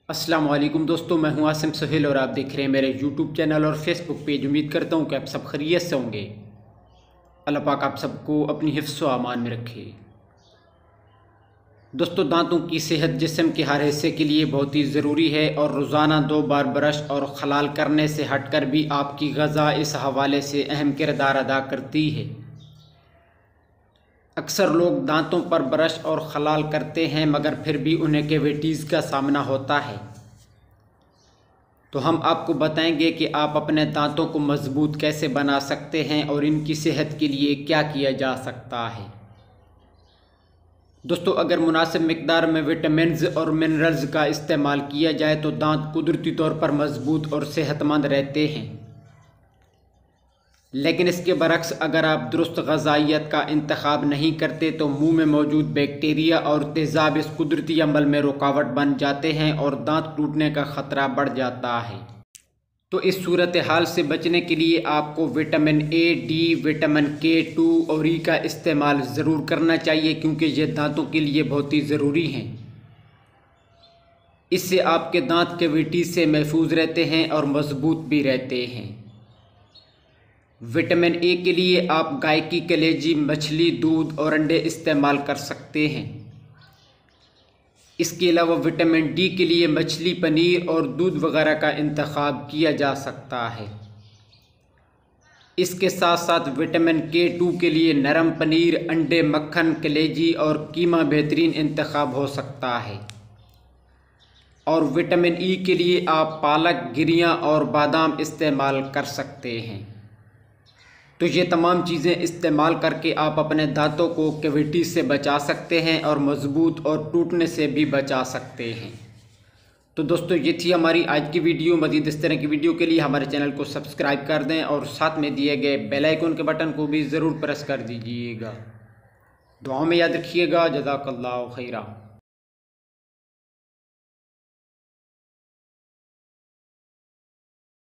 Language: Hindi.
अस्सलाम वालेकुम दोस्तों, मैं हूं आसिम सुहेल और आप देख रहे हैं मेरे यूट्यूब चैनल और फेसबुक पेज। उम्मीद करता हूं कि आप सब खैरियत से होंगे। अल्लाह पाक आप सबको अपनी हिफ्ज़ व अमान में रखे। दोस्तों, दांतों की सेहत जिस्म के हर हिस्से के लिए बहुत ही ज़रूरी है और रोज़ाना 2 बार ब्रश और खलाल करने से हटकर भी आपकी ग़िज़ा इस हवाले से अहम किरदार अदा करती है। अक्सर लोग दांतों पर ब्रश और खलाल करते हैं मगर फिर भी उन्हें कैविटीज़ का सामना होता है। तो हम आपको बताएंगे कि आप अपने दांतों को मजबूत कैसे बना सकते हैं और इनकी सेहत के लिए क्या किया जा सकता है। दोस्तों, अगर मुनासिब मिकदार में विटामिन्स और मिनरल्स का इस्तेमाल किया जाए तो दांत कुदरती तौर पर मजबूत और सेहतमंद रहते हैं। लेकिन इसके बरक्स अगर आप दुरुस्त ग़िज़ाइयत का इंतखाब नहीं करते तो मुंह में मौजूद बैक्टीरिया और तेज़ाब इस कुदरती अमल में रुकावट बन जाते हैं और दांत टूटने का ख़तरा बढ़ जाता है। तो इस सूरत हाल से बचने के लिए आपको vitamin A, D, vitamin K2 और ई का इस्तेमाल ज़रूर करना चाहिए क्योंकि ये दांतों के लिए बहुत ही ज़रूरी हैं। इससे आपके दांत कैविटीज़ से महफूज रहते हैं और मजबूत भी रहते हैं। विटामिन ए के लिए आप गाय की कलेजी, मछली, दूध और अंडे इस्तेमाल कर सकते हैं। इसके अलावा विटामिन डी के लिए मछली, पनीर और दूध वगैरह का इंतखाब किया जा सकता है। इसके साथ साथ विटामिन K2 के लिए नरम पनीर, अंडे, मक्खन, कलेजी और कीमा बेहतरीन इंतखाब हो सकता है। और विटामिन ई के लिए आप पालक, गिरियाँ और बादाम इस्तेमाल कर सकते हैं। तो ये तमाम चीज़ें इस्तेमाल करके आप अपने दांतों को कैविटी से बचा सकते हैं और मज़बूत और टूटने से भी बचा सकते हैं। तो दोस्तों, ये थी हमारी आज की वीडियो। मज़ीद इस तरह की वीडियो के लिए हमारे चैनल को सब्सक्राइब कर दें और साथ में दिए गए बेल आइकन के बटन को भी ज़रूर प्रेस कर दीजिएगा। दुआओं में याद रखिएगा। जज़ाकल्लाहु खैरा।